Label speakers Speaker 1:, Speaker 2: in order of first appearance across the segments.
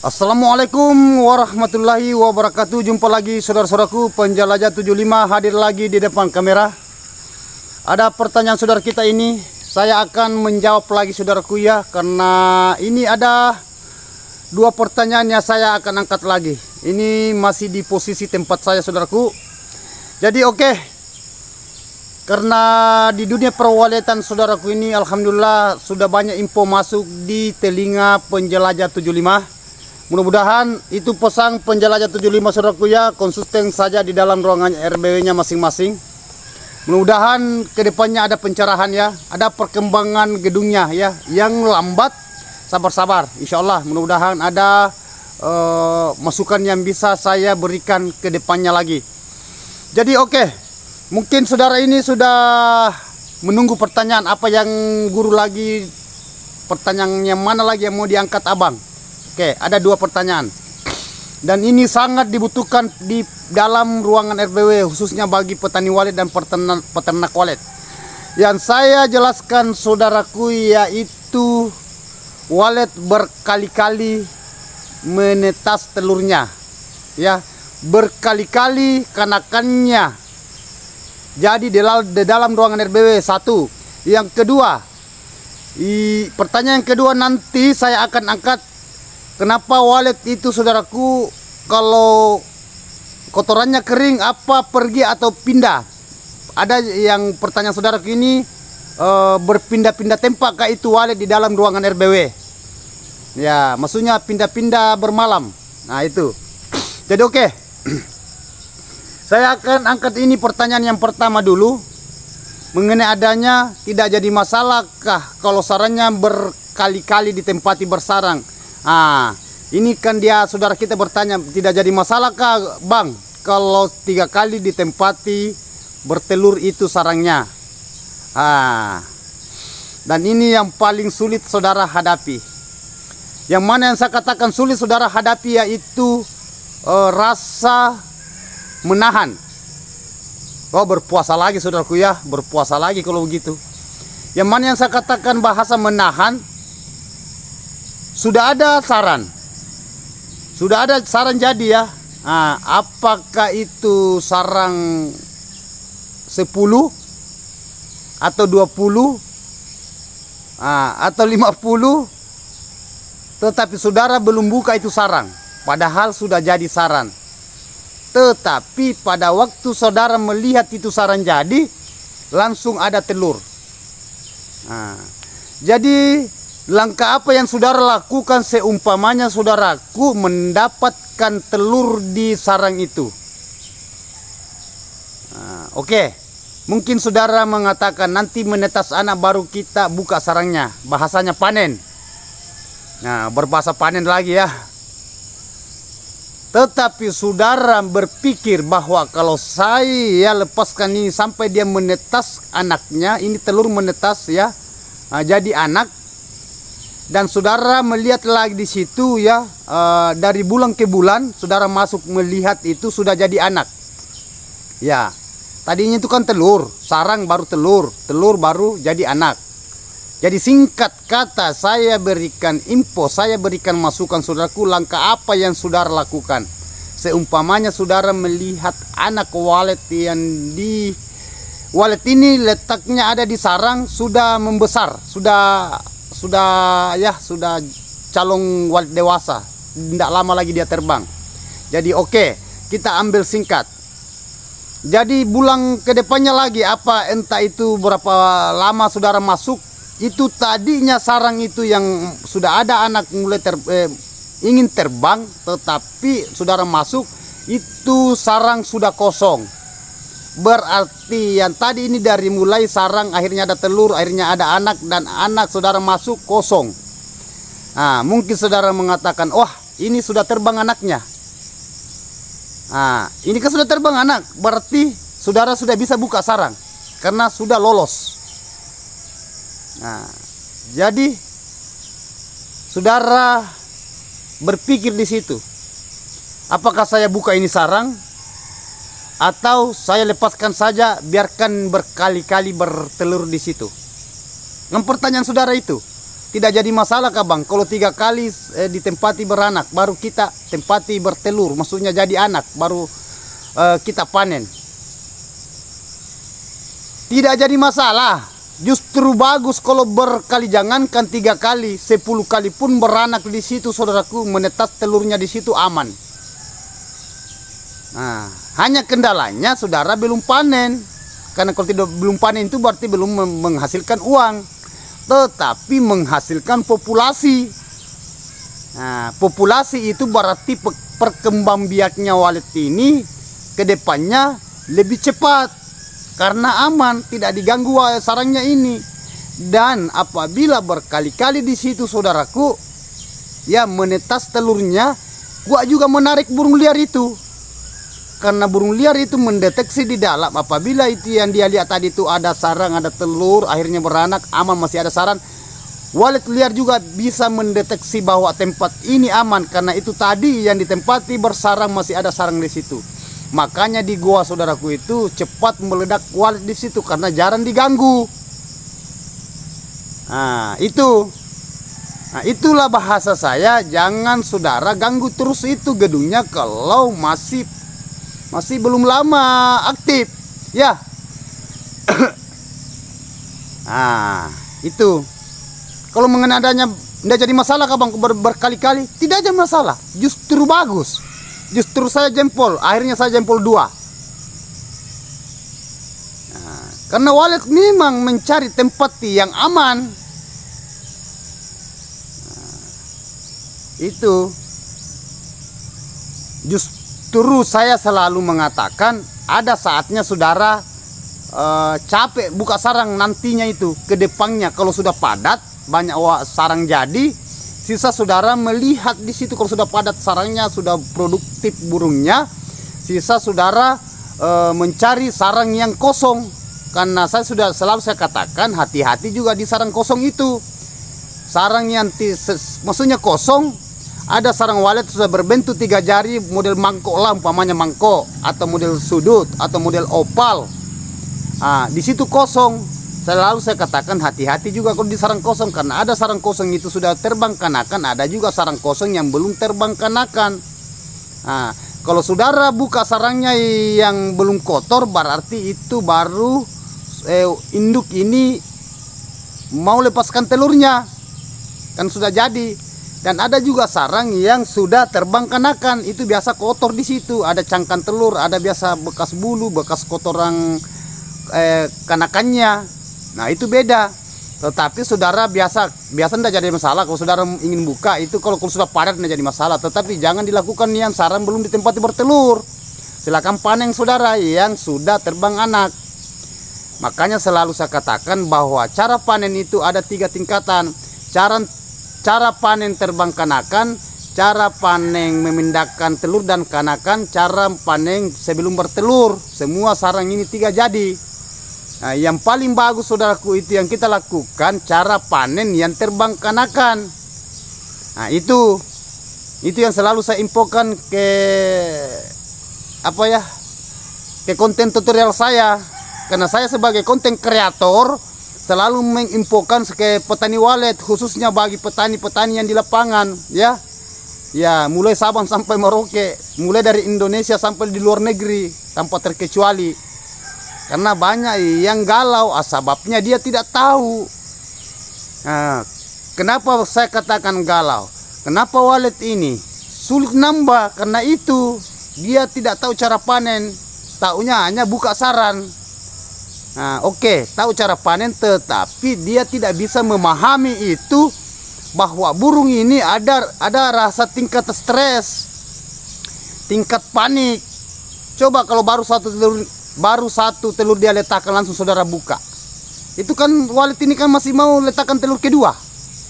Speaker 1: Assalamualaikum warahmatullahi wabarakatuh. Jumpa lagi saudara-saudaraku penjelajah 75 hadir lagi di depan kamera. Ada pertanyaan saudara kita ini, saya akan menjawab lagi saudaraku ya, karena ini ada dua pertanyaan yang saya akan angkat lagi. Ini masih di posisi tempat saya saudaraku. Jadi oke. Karena di dunia perwalitan saudaraku ini alhamdulillah sudah banyak info masuk di telinga penjelajah 75. Mudah-mudahan itu pesan penjelajah 75 saudaraku ya, konsisten saja di dalam ruangan RBW-nya masing-masing. Mudah-mudahan kedepannya ada pencerahan ya, ada perkembangan gedungnya ya, yang lambat sabar-sabar. Insya Allah mudah-mudahan ada masukan yang bisa saya berikan ke depannya lagi. Jadi oke, mungkin saudara ini sudah menunggu pertanyaan apa yang guru lagi, pertanyaan yang mana lagi yang mau diangkat abang. Oke, ada dua pertanyaan. Dan ini sangat dibutuhkan di dalam ruangan RBW, khususnya bagi petani walet dan peternak walet. Yang saya jelaskan saudaraku yaitu walet berkali-kali menetas telurnya. Ya, berkali-kali kanakannya. Jadi di dalam ruangan RBW satu. Yang kedua, pertanyaan yang kedua nanti saya akan angkat. Kenapa walet itu saudaraku kalau kotorannya kering apa pergi atau pindah? Ada yang pertanyaan saudaraku ini berpindah-pindah tempat kah itu walet di dalam ruangan RBW? Ya, maksudnya pindah-pindah bermalam. Nah itu. Jadi oke. Saya akan angkat ini pertanyaan yang pertama dulu. Mengenai adanya tidak jadi masalahkah kalau sarangnya berkali-kali ditempati bersarang? Ini kan dia saudara kita bertanya, tidak jadi masalahkah bang kalau 3 kali ditempati bertelur itu sarangnya? Dan ini yang paling sulit saudara hadapi. Yang mana yang saya katakan sulit saudara hadapi yaitu rasa menahan. Oh, berpuasa lagi saudaraku ya, berpuasa lagi kalau begitu. Yang mana yang saya katakan bahasa menahan, sudah ada saran. Sudah ada saran jadi ya. Apakah itu sarang 10 atau 20 atau 50, tetapi saudara belum buka itu sarang, padahal sudah jadi saran. Tetapi pada waktu saudara melihat itu sarang jadi, langsung ada telur. Jadi langkah apa yang saudara lakukan seumpamanya saudaraku mendapatkan telur di sarang itu? Oke. Mungkin saudara mengatakan nanti menetas anak baru kita buka sarangnya. Bahasanya panen. Nah, berbahasa panen lagi ya. Tetapi saudara berpikir bahwa kalau saya lepaskan ini sampai dia menetas anaknya, ini telur menetas ya, jadi anak. Dan saudara melihat lagi di situ ya, dari bulan ke bulan saudara masuk melihat itu sudah jadi anak. Ya, tadinya itu kan telur, sarang baru telur, telur baru jadi anak. Jadi singkat kata saya berikan info, saya berikan masukan saudaraku langkah apa yang saudara lakukan. Seumpamanya saudara melihat anak walet yang di walet ini letaknya ada di sarang sudah membesar, sudah calon walet dewasa, tidak lama lagi dia terbang. Jadi oke, kita ambil singkat. Jadi bulan kedepannya lagi apa entah itu berapa lama saudara masuk, itu tadinya sarang itu yang sudah ada anak mulai ingin terbang, tetapi saudara masuk itu sarang sudah kosong. Berarti yang tadi ini dari mulai sarang akhirnya ada telur, akhirnya ada anak, dan anak saudara masuk kosong. Mungkin saudara mengatakan, wah ini sudah terbang anaknya. Ini kan sudah terbang anak, berarti saudara sudah bisa buka sarang karena sudah lolos. Jadi saudara berpikir di situ, apakah saya buka ini sarang atau saya lepaskan saja biarkan berkali-kali bertelur di situ? Pertanyaan saudara itu Tidak jadi masalah kah bang kalau 3 kali ditempati beranak baru kita tempati bertelur, maksudnya jadi anak baru kita panen? Tidak jadi masalah, justru bagus kalau berkali, jangankan 3 kali, 10 kali pun beranak di situ saudaraku, menetas telurnya di situ aman. Nah, hanya kendalanya saudara belum panen, karena kalau belum panen itu berarti belum menghasilkan uang, tetapi menghasilkan populasi. Nah, populasi itu berarti perkembangbiaknya walet ini ke depannya lebih cepat karena aman, tidak diganggu sarangnya ini. Dan apabila berkali-kali di situ saudaraku, ya menetas telurnya, gua juga menarik burung liar itu. Karena burung liar itu mendeteksi di dalam, apabila itu yang dia lihat tadi itu ada sarang, ada telur, akhirnya beranak, aman, masih ada sarang. Walet liar juga bisa mendeteksi bahwa tempat ini aman, karena itu tadi yang ditempati bersarang, masih ada sarang di situ. Makanya di goa saudaraku itu cepat meledak walet di situ karena jarang diganggu. Nah, itulah bahasa saya, jangan saudara ganggu terus itu gedungnya kalau masih belum lama aktif, ya. Nah, itu. Kalau mengenai adanya tidak jadi masalah bang berkali-kali, tidak ada masalah, justru bagus. Justru saya jempol, akhirnya saya jempol 2. Nah, karena walet memang mencari tempat yang aman. Nah, itu. Justru saya selalu mengatakan ada saatnya saudara capek buka sarang nantinya itu ke depannya kalau sudah padat banyak sarang jadi. Sisa saudara melihat di situ kalau sudah padat sarangnya, sudah produktif burungnya, sisa saudara mencari sarang yang kosong. Karena saya sudah selalu saya katakan hati-hati juga di sarang kosong itu. Sarang yang maksudnya kosong, ada sarang walet sudah berbentuk 3 jari model mangkok lah, umpamanya mangkok atau model sudut atau model opal. Nah, di situ kosong. Selalu saya katakan hati-hati juga kalau di sarang kosong, karena ada sarang kosong itu sudah terbang kanakan, ada juga sarang kosong yang belum terbang kanakan. Nah, kalau saudara buka sarangnya yang belum kotor, berarti itu baru induk ini mau lepaskan telurnya, kan sudah jadi. Dan ada juga sarang yang sudah terbang kanakan, itu biasa kotor di situ, ada cangkang telur, ada biasa bekas bulu, bekas kotoran kanakannya. Nah, itu beda. Tetapi saudara biasa tidak jadi masalah kalau saudara ingin buka itu, kalau sudah padat tidak jadi masalah. Tetapi jangan dilakukan yang sarang belum ditempati bertelur. Silakan panen saudara yang sudah terbang anak. Makanya selalu saya katakan bahwa cara panen itu ada 3 tingkatan. Cara panen terbang kanakan, cara panen memindahkan telur dan kanakan, cara panen sebelum bertelur. Semua sarang ini 3 jadi. Nah, yang paling bagus saudaraku itu yang kita lakukan cara panen yang terbang kanakan. Nah, itu yang selalu saya infokan ke ke konten tutorial saya, karena saya sebagai konten kreator selalu menginfokan ke petani walet, khususnya bagi petani-petani yang di lapangan, ya mulai Sabang sampai Merauke, mulai dari Indonesia sampai di luar negeri tanpa terkecuali. Karena banyak yang galau, sebabnya dia tidak tahu. Nah, kenapa saya katakan galau? Kenapa walet ini sulit nambah? Karena itu dia tidak tahu cara panen, taunya hanya buka sarang. Nah, oke, tahu cara panen, tetapi dia tidak bisa memahami itu bahwa burung ini ada rasa tingkat stres, tingkat panik. Coba kalau baru satu telur dia letakkan langsung saudara buka, itu kan walet ini kan masih mau letakkan telur kedua.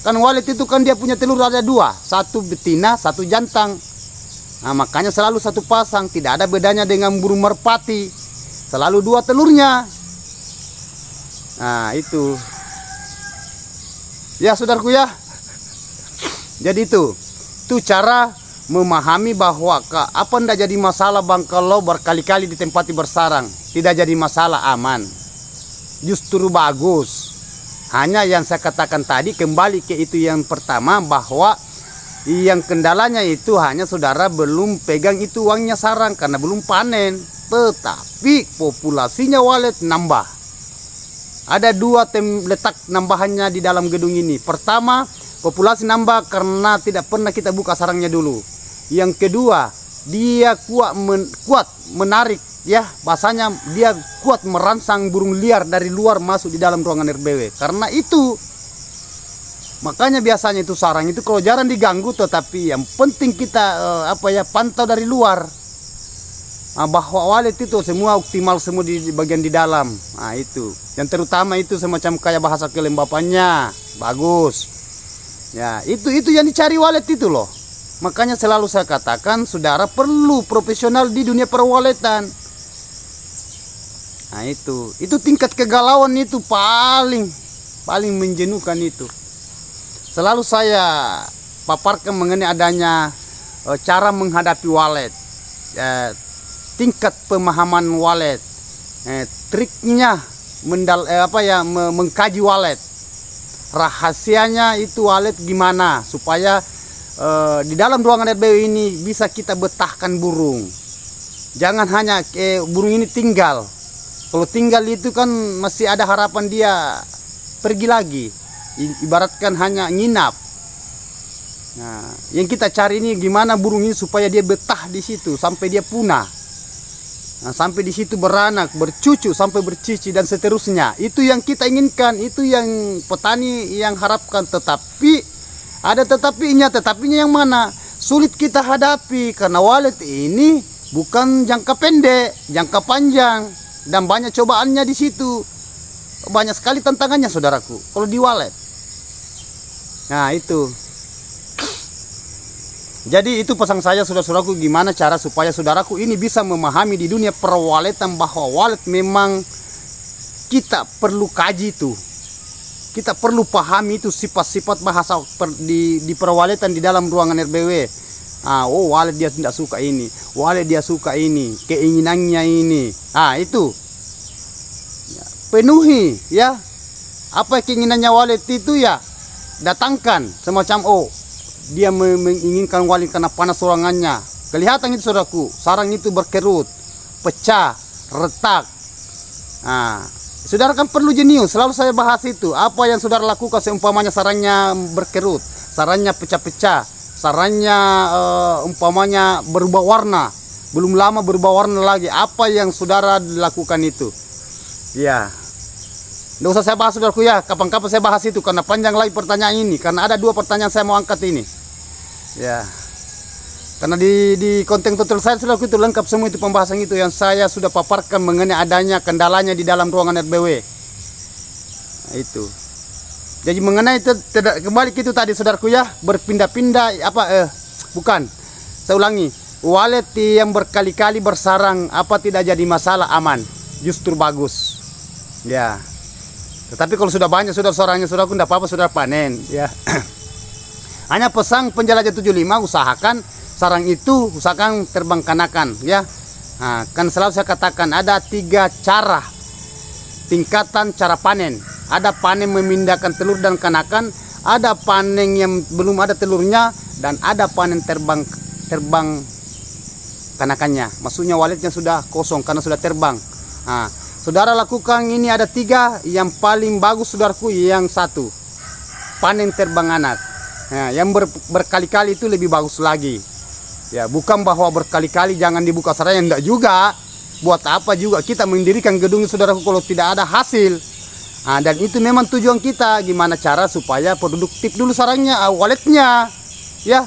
Speaker 1: Kan walet itu kan dia punya telur ada 2, 1 betina 1 jantan. Nah, makanya selalu 1 pasang, tidak ada bedanya dengan burung merpati, selalu 2 telurnya. Nah, itu ya saudaraku ya. Jadi itu cara memahami bahwa apa ndak jadi masalah bang kalau berkali-kali ditempati bersarang, tidak jadi masalah, aman, justru bagus. Hanya yang saya katakan tadi kembali ke itu yang pertama, bahwa yang kendalanya itu hanya saudara belum pegang itu uangnya sarang karena belum panen. Tetapi populasinya walet nambah. Ada dua letak nambahannya di dalam gedung ini. Pertama, populasi nambah karena tidak pernah kita buka sarangnya dulu. Yang kedua, dia kuat menarik, ya bahasanya dia kuat merangsang burung liar dari luar masuk di dalam ruangan RBW. Karena itu makanya biasanya itu sarang itu kalau jarang diganggu, tetapi yang penting kita pantau dari luar. Bahwa walet itu semua optimal semua di bagian di dalam. Nah itu yang terutama itu semacam kayak bahasa kelembapannya bagus. Ya itu yang dicari walet itu loh. Makanya selalu saya katakan saudara perlu profesional di dunia perwaletan. Nah itu tingkat kegalauan itu paling menjenuhkan itu. Selalu saya paparkan mengenai adanya cara menghadapi walet, tingkat pemahaman walet, triknya mengkaji walet, rahasianya itu walet gimana supaya di dalam ruangan RBW ini bisa kita betahkan burung. Jangan hanya burung ini tinggal. Kalau tinggal itu kan masih ada harapan dia pergi lagi. Ibaratkan hanya nginap. Nah, yang kita cari ini gimana burung ini supaya dia betah di situ sampai dia punah. Nah, sampai di situ beranak, bercucu sampai bercici dan seterusnya. Itu yang kita inginkan, itu yang petani yang harapkan. Tetapi ada tetapinya yang mana? Sulit kita hadapi karena walet ini bukan jangka pendek, jangka panjang dan banyak cobaannya di situ. Banyak sekali tantangannya saudaraku kalau di walet. Nah itu. Jadi itu pesan saya saudara-saudaraku, gimana cara supaya saudaraku ini bisa memahami di dunia perwaletan bahwa walet memang kita perlu kaji itu. Kita perlu pahami itu sifat-sifat bahasa di perwaletan di dalam ruangan RBW. Walet dia tidak suka ini, walet dia suka ini, keinginannya ini. Itu. Penuhi ya. Apa keinginannya walet itu ya? Datangkan semacam dia menginginkan walet karena panas ruangannya. Kelihatan itu saudaraku, sarang itu berkerut, pecah, retak. Saudara kan perlu jenius, selalu saya bahas itu. Apa yang saudara lakukan seumpamanya sarangnya berkerut, sarangnya pecah-pecah, sarangnya umpamanya berubah warna, belum lama berubah warna lagi. Apa yang saudara lakukan itu? Ya. Nggak usah saya bahas saudaraku ya, kapan-kapan saya bahas itu karena panjang lagi pertanyaan ini. Karena ada dua pertanyaan saya mau angkat ini. Ya, karena di konten tutorial saya saudaraku itu lengkap semua itu pembahasan itu yang saya sudah paparkan mengenai adanya kendalanya di dalam ruangan RBW. Nah, itu. Jadi mengenai itu kembali ke itu tadi saudaraku ya, berpindah-pindah bukan. Saya ulangi, walet yang berkali-kali bersarang tidak jadi masalah, aman, justru bagus. Ya. Tetapi kalau sudah banyak sarangnya saudaraku, tidak apa-apa saudara panen ya. Hanya pesan penjelajah 75, usahakan sarang itu usahakan terbang kanakan ya. Kan selalu saya katakan ada 3 cara tingkatan cara panen. Ada panen memindahkan telur dan kanakan, ada panen yang belum ada telurnya, dan ada panen terbang kanakannya. Maksudnya waletnya sudah kosong karena sudah terbang. Saudara lakukan ini ada 3. Yang paling bagus saudaraku yang 1, panen terbang anak. Yang berkali-kali itu lebih bagus lagi. Ya, bukan bahwa berkali-kali jangan dibuka sarangnya, enggak juga. Buat apa juga kita mendirikan gedung saudaraku kalau tidak ada hasil. Dan itu memang tujuan kita, gimana cara supaya produktif dulu sarangnya, waletnya. Ya.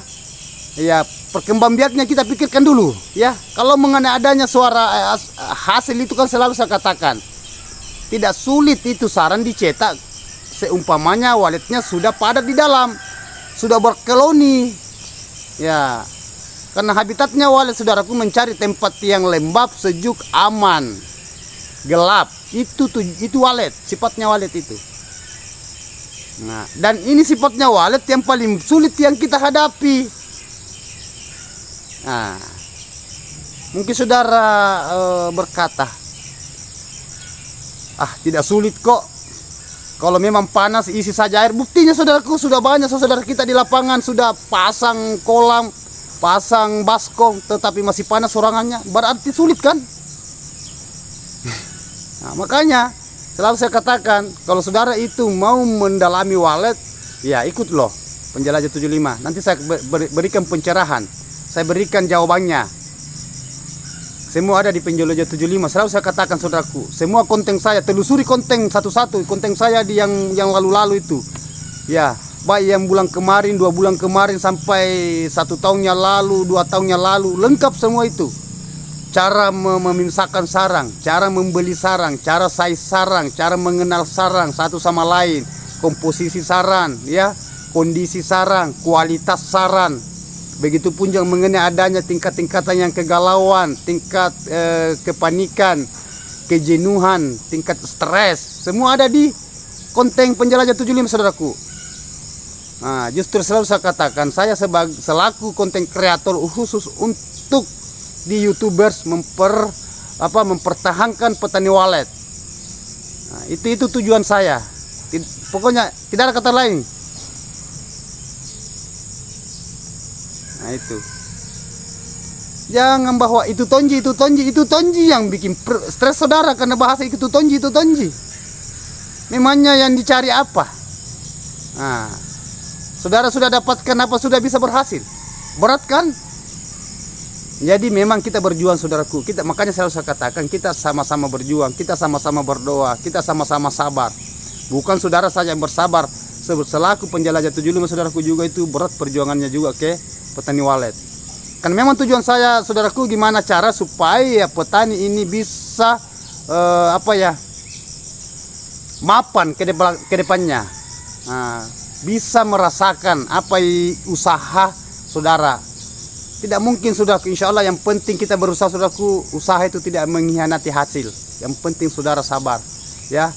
Speaker 1: Ya, perkembangbiaknya kita pikirkan dulu ya. Kalau mengenai adanya suara hasil itu kan selalu saya katakan tidak sulit itu sarang dicetak seumpamanya waletnya sudah padat di dalam, sudah berkoloni ya. Karena habitatnya walet saudaraku mencari tempat yang lembab, sejuk, aman, gelap. Itu walet, sifatnya walet itu. Dan ini sifatnya walet yang paling sulit yang kita hadapi. Mungkin saudara berkata, tidak sulit kok. Kalau memang panas isi saja air. Buktinya saudaraku, sudah banyak saudara kita di lapangan sudah pasang kolam, pasang baskom, tetapi masih panas sorangannya. Berarti sulit kan? Nah, makanya selalu saya katakan, kalau saudara itu mau mendalami walet, ya ikut loh Penjelajah 75. Nanti saya berikan pencerahan, saya berikan jawabannya. Semua ada di Penjelajah 75. Selalu saya katakan saudaraku, semua konten saya, telusuri konten satu-satu, konten saya di yang lalu-lalu itu. Ya, baik yang bulan kemarin, 2 bulan kemarin, sampai 1 tahunnya lalu, 2 tahunnya lalu, lengkap semua itu. Cara memisahkan sarang, cara membeli sarang, cara size sarang, cara mengenal sarang satu sama lain, komposisi sarang, ya, kondisi sarang, kualitas sarang. Begitupun yang mengenai adanya tingkat-tingkatan yang kegalauan, tingkat kepanikan, kejenuhan, tingkat stres, semua ada di konten Penjelajah 75 saudaraku. Nah, justru selalu saya katakan, saya selaku konten kreator khusus untuk di YouTubers mempertahankan petani walet. Nah, itu tujuan saya. Pokoknya tidak ada kata lain. Nah itu, jangan bahwa itu tonji yang bikin stres saudara, karena bahasa itu tonji. Memangnya yang dicari apa? Nah, saudara sudah dapatkan apa, sudah bisa berhasil? Berat kan? Jadi memang kita berjuang saudaraku. Makanya selalu saya katakan, kita sama-sama berjuang, kita sama-sama berdoa, kita sama-sama sabar. Bukan saudara saja yang bersabar, selaku Penjelajah 75 saudaraku juga itu berat perjuangannya juga petani walet. Kan memang tujuan saya saudaraku, gimana cara supaya petani ini bisa mapan ke depannya. Nah, bisa merasakan apa usaha saudara. Tidak mungkin saudaraku, insya Allah yang penting kita berusaha saudaraku, usaha itu tidak mengkhianati hasil. Yang penting saudara sabar, ya,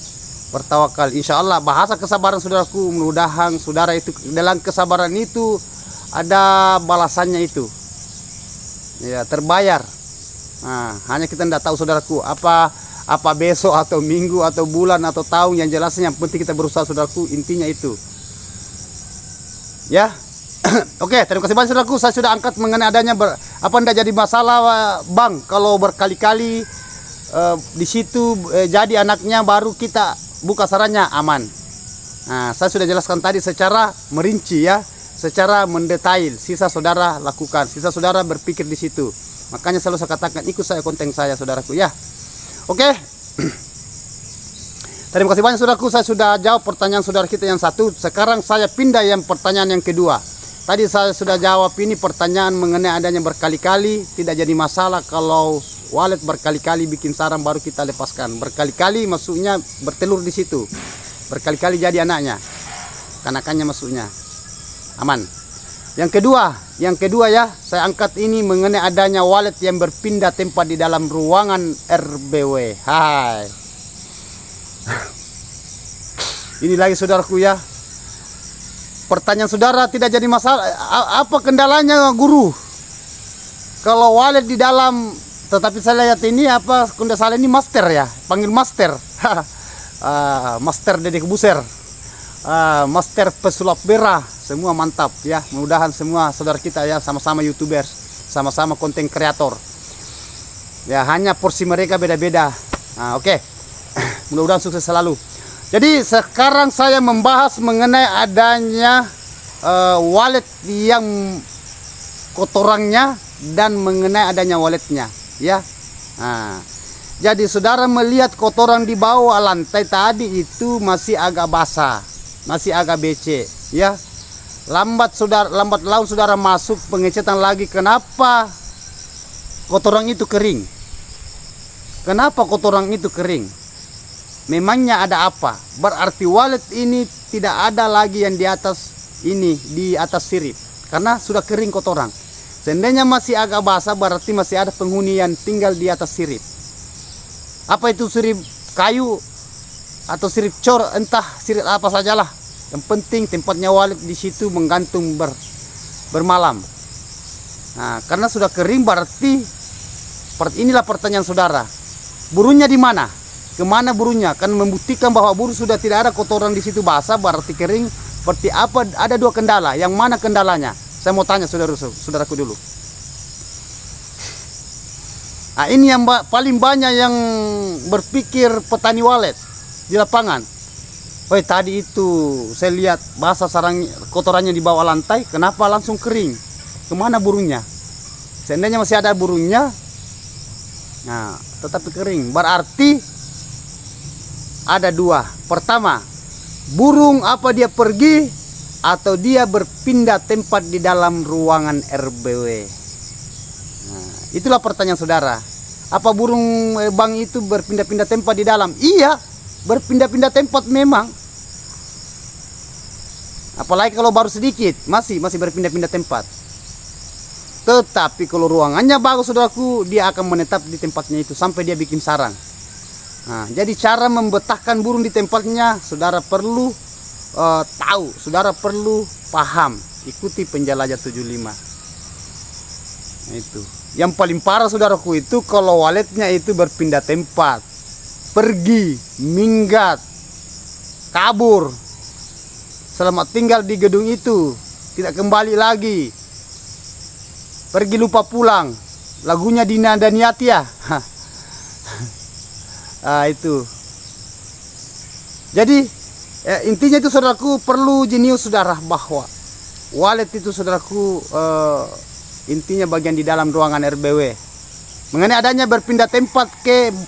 Speaker 1: bertawakal. Insya Allah bahasa kesabaran saudaraku, mudah-mudahan saudara itu dalam kesabaran itu ada balasannya itu, ya, terbayar. Nah, hanya kita tidak tahu saudaraku apa besok atau minggu atau bulan atau tahun, yang jelasnya yang penting kita berusaha saudaraku, intinya itu, ya. Oke, terima kasih banyak saudaraku. Saya sudah angkat mengenai adanya tidak jadi masalah bang kalau berkali-kali di situ jadi anaknya, baru kita buka sarannya aman. Nah, saya sudah jelaskan tadi secara merinci, ya, secara mendetail. Sisa saudara lakukan, sisa saudara berpikir di situ. Makanya selalu saya katakan, ikut saya konten saya saudaraku, ya. Oke. Terima kasih banyak saudaraku. Saya sudah jawab pertanyaan saudara kita yang satu. Sekarang saya pindah yang pertanyaan yang kedua. Tadi saya sudah jawab ini pertanyaan mengenai adanya berkali-kali. Tidak jadi masalah kalau walet berkali-kali bikin sarang baru kita lepaskan. Berkali-kali maksudnya bertelur di situ. Berkali-kali jadi anaknya. Kanakannya maksudnya. Aman. Yang kedua ya, saya angkat ini mengenai adanya walet yang berpindah tempat di dalam ruangan RBW. Hai. Ini lagi saudaraku, ya. Pertanyaan saudara tidak jadi masalah. Apa kendalanya guru? Kalau walet di dalam, tetapi saya lihat ini apa kendala ini master, ya, panggil master. Master Dedek Buser. Master pesulap merah, semua mantap, ya. Mudah-mudahan semua saudara kita, ya, sama-sama YouTubers, sama-sama konten kreator, ya, hanya porsi mereka beda-beda. Oke. Mudah-mudahan sukses selalu. Jadi sekarang saya membahas mengenai adanya walet yang kotorannya dan mengenai adanya waletnya, ya. Jadi saudara melihat kotoran di bawah lantai tadi itu masih agak basah, masih agak becek, ya. Lambat laun saudara masuk pengecetan lagi. Kenapa kotoran itu kering? Kenapa kotoran itu kering? Memangnya ada apa? Berarti walet ini tidak ada lagi yang di atas ini, di atas sirip, karena sudah kering kotoran. Seandainya masih agak basah, berarti masih ada penghuni yang tinggal di atas sirip. Apa itu sirip kayu atau sirip cor, entah sirip apa sajalah. Yang penting tempatnya walet di situ menggantung bermalam. Nah, karena sudah kering berarti inilah pertanyaan saudara. Burungnya di mana? kemana burungnya? Kan membuktikan bahwa burung sudah tidak ada kotoran di situ, basah berarti kering. Seperti apa? Ada dua kendala. Yang mana kendalanya? Saya mau tanya saudaraku dulu. Nah, ini yang paling banyak yang berpikir petani walet di lapangan. Oh, tadi itu saya lihat basah sarang kotorannya di bawah lantai, kenapa langsung kering? Kemana burungnya? Seandainya masih ada burungnya, nah tetapi kering. Berarti ada dua. Pertama, burung apa dia pergi atau dia berpindah tempat di dalam ruangan RBW. Nah, itulah pertanyaan saudara. Apa burung bang itu berpindah-pindah tempat di dalam? Iya, berpindah-pindah tempat memang. Apalagi kalau baru sedikit, masih berpindah-pindah tempat. Tetapi kalau ruangannya bagus saudaraku, dia akan menetap di tempatnya itu sampai dia bikin sarang. Nah, jadi cara membetahkan burung di tempatnya, saudara perlu tahu, saudara perlu paham. Ikuti penjelajah 75. Nah, itu. Yang paling parah saudaraku itu kalau waletnya itu berpindah tempat, pergi, minggat, kabur, selamat tinggal di gedung itu, tidak kembali lagi, pergi lupa pulang. Lagunya Dina Daniati ya. Itu. Jadi intinya itu saudaraku, perlu jenius saudara bahwa walet itu saudaraku intinya bagian di dalam ruangan RBW. Mengenai adanya berpindah tempat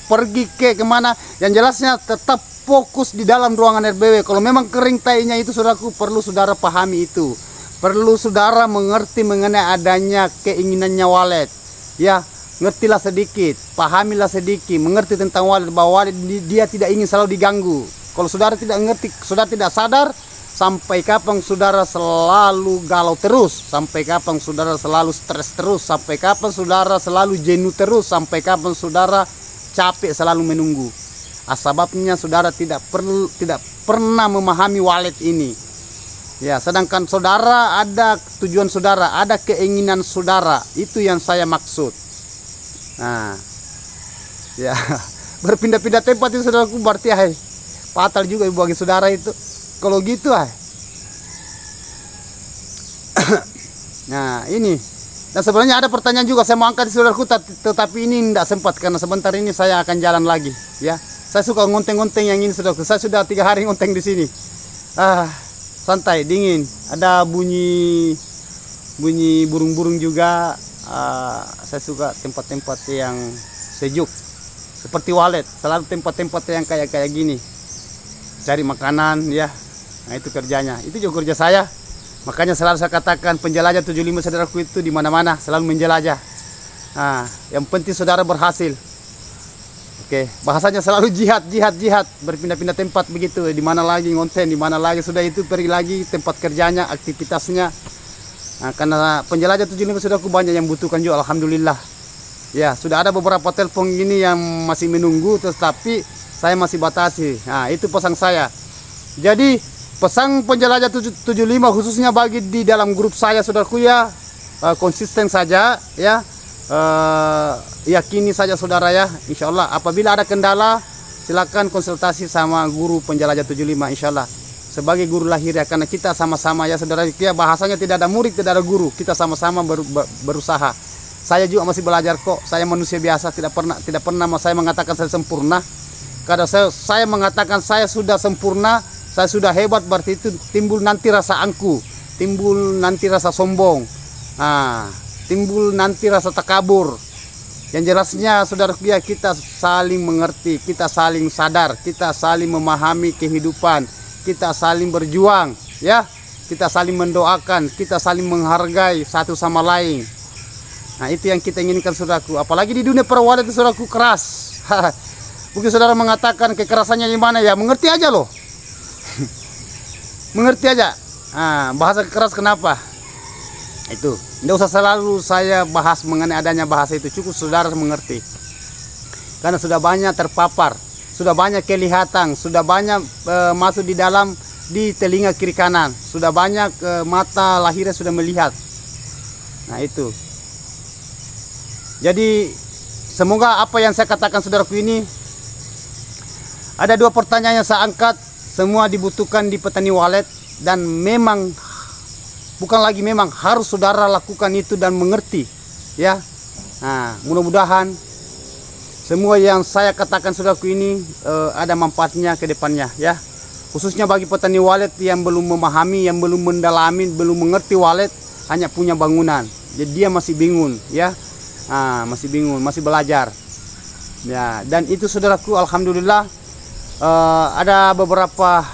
Speaker 1: pergi kemana, yang jelasnya tetap fokus di dalam ruangan RBW. Kalau memang kering tainya itu saudaraku, perlu saudara pahami itu. Perlu saudara mengerti mengenai adanya keinginannya walet. Ya, ngertilah sedikit, pahamilah sedikit, mengerti tentang walet, bahwa walet dia tidak ingin selalu diganggu. Kalau saudara tidak ngerti, saudara tidak sadar, sampai kapan saudara selalu galau terus, sampai kapan saudara selalu stres terus, sampai kapan saudara selalu jenuh terus, sampai kapan saudara capek selalu menunggu. Sebabnya saudara tidak pernah memahami walet ini. Ya, sedangkan saudara ada tujuan saudara, ada keinginan saudara, itu yang saya maksud. Nah, ya, berpindah-pindah tempat itu saudaraku berarti fatal juga bagi saudara itu. Kalau gitu Nah, ini. Dan sebenarnya ada pertanyaan juga saya mau angkat di saudaraku, tetapi ini tidak sempat karena sebentar ini saya akan jalan lagi, ya. Saya suka ngonteng-ngonteng yang ini saudaraku. Saya sudah 3 hari ngonteng di sini. Santai, dingin. Ada bunyi burung-burung juga. Saya suka tempat-tempat yang sejuk. Seperti walet, selalu tempat-tempat yang kayak gini. Cari makanan, ya. Nah, itu kerjanya. Itu juga kerja saya. Makanya selalu saya katakan penjelajah 75 saudaraku itu di mana-mana selalu menjelajah. Nah, yang penting saudara berhasil. Oke, bahasanya selalu jihad, berpindah-pindah tempat begitu. Di mana lagi ngonten, di mana lagi sudah itu pergi lagi tempat kerjanya, aktivitasnya. Nah, karena penjelajah 75 saudaraku banyak yang butuhkan juga, alhamdulillah. Ya, sudah ada beberapa telepon ini yang masih menunggu, tetapi saya masih batasi. Nah, itu pesan saya. Jadi pesan penjelajah 75 khususnya bagi di dalam grup saya saudaraku ya, konsisten saja ya, yakini saja saudara ya, insya Allah. Apabila ada kendala silakan konsultasi sama guru penjelajah 75 insya Allah, sebagai guru lahir ya, karena kita sama-sama ya saudara ya, bahasanya tidak ada murid tidak ada guru, kita sama-sama berusaha. Saya juga masih belajar kok, saya manusia biasa, tidak pernah saya mengatakan saya sempurna. Karena saya mengatakan saya sudah sempurna, saya sudah hebat, berarti itu timbul nanti rasa angku, timbul nanti rasa sombong, timbul nanti rasa takabur. Yang jelasnya saudara ya, kita saling mengerti, kita saling sadar, kita saling memahami kehidupan, kita saling berjuang ya, kita saling mendoakan, kita saling menghargai satu sama lain. Nah, itu yang kita inginkan saudaraku. Apalagi di dunia perwalet itu saudaraku keras. Mungkin saudara mengatakan kekerasannya gimana ya, mengerti aja loh. Mengerti aja. Bahasa keras kenapa? Itu tidak usah selalu saya bahas mengenai adanya bahasa itu, cukup saudara mengerti. Karena sudah banyak terpapar, sudah banyak kelihatan, sudah banyak masuk di dalam di telinga kiri kanan, sudah banyak mata lahirnya sudah melihat. Nah, itu. Jadi semoga apa yang saya katakan saudaraku ini Ada dua pertanyaan yang saya angkat, semua dibutuhkan di petani walet, dan memang bukan lagi memang, harus saudara lakukan itu dan mengerti, ya. Nah, mudah-mudahan semua yang saya katakan saudaraku ini ada manfaatnya ke depannya, ya. Khususnya bagi petani walet yang belum memahami, yang belum mendalami, belum mengerti walet, hanya punya bangunan. Jadi dia masih bingung, ya. Masih bingung, masih belajar. Ya, dan itu saudaraku, alhamdulillah ada beberapa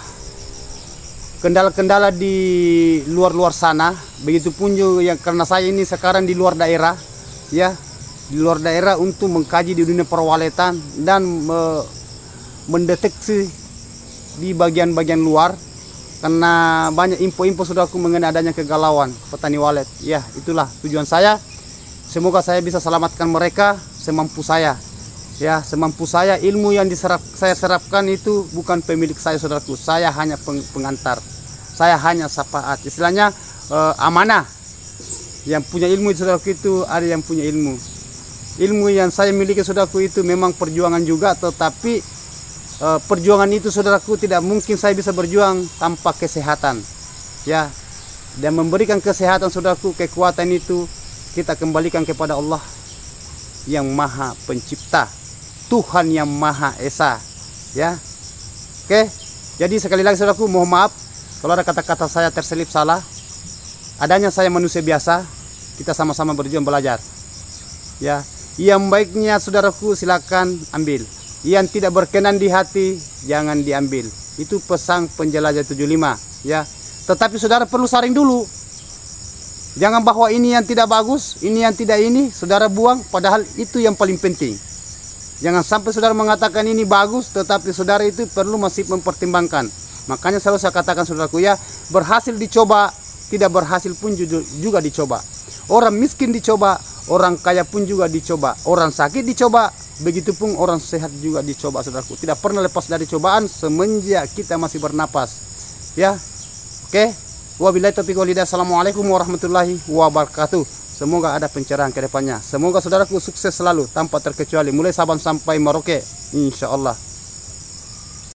Speaker 1: kendala-kendala di luar-luar sana. Begitupun juga yang karena saya ini sekarang di luar daerah, ya, di luar daerah untuk mengkaji di dunia perwaletan dan mendeteksi di bagian-bagian luar, karena banyak info-info saudaraku mengenai adanya kegalauan petani walet. Ya, itulah tujuan saya. Semoga saya bisa selamatkan mereka semampu saya. Ya, semampu saya. Ilmu yang saya serapkan itu bukan pemilik saya saudaraku. Saya hanya pengantar. Saya hanya syafaat. Istilahnya amanah. Yang punya ilmu saudaraku itu ada yang punya ilmu. Ilmu yang saya miliki saudaraku itu memang perjuangan juga, tetapi perjuangan itu saudaraku tidak mungkin saya bisa berjuang tanpa kesehatan. Ya. Dan memberikan kesehatan saudaraku, kekuatan itu kita kembalikan kepada Allah yang Maha Pencipta, Tuhan yang Maha Esa, ya. Oke, jadi sekali lagi saudaraku, mohon maaf kalau ada kata-kata saya terselip salah. Adanya saya manusia biasa, kita sama-sama berjuang belajar, ya. Yang baiknya saudaraku silakan ambil, yang tidak berkenan di hati jangan diambil. Itu pesan penjelajah 75, ya. Tetapi saudara perlu saring dulu. Jangan bahwa ini yang tidak bagus, ini yang tidak ini, saudara buang, padahal itu yang paling penting. Jangan sampai saudara mengatakan ini bagus, tetapi saudara itu perlu masih mempertimbangkan. Makanya selalu saya katakan saudaraku, ya, berhasil dicoba, tidak berhasil pun juga dicoba. Orang miskin dicoba, orang kaya pun juga dicoba. Orang sakit dicoba, begitupun orang sehat juga dicoba saudaraku. Tidak pernah lepas dari cobaan semenjak kita masih bernapas. Ya, oke. Wabillahi taufiq wal hidayah. Assalamualaikum warahmatullahi wabarakatuh. Semoga ada pencerahan ke depannya. Semoga saudaraku sukses selalu tanpa terkecuali, mulai Sabang sampai Merauke, insya Allah.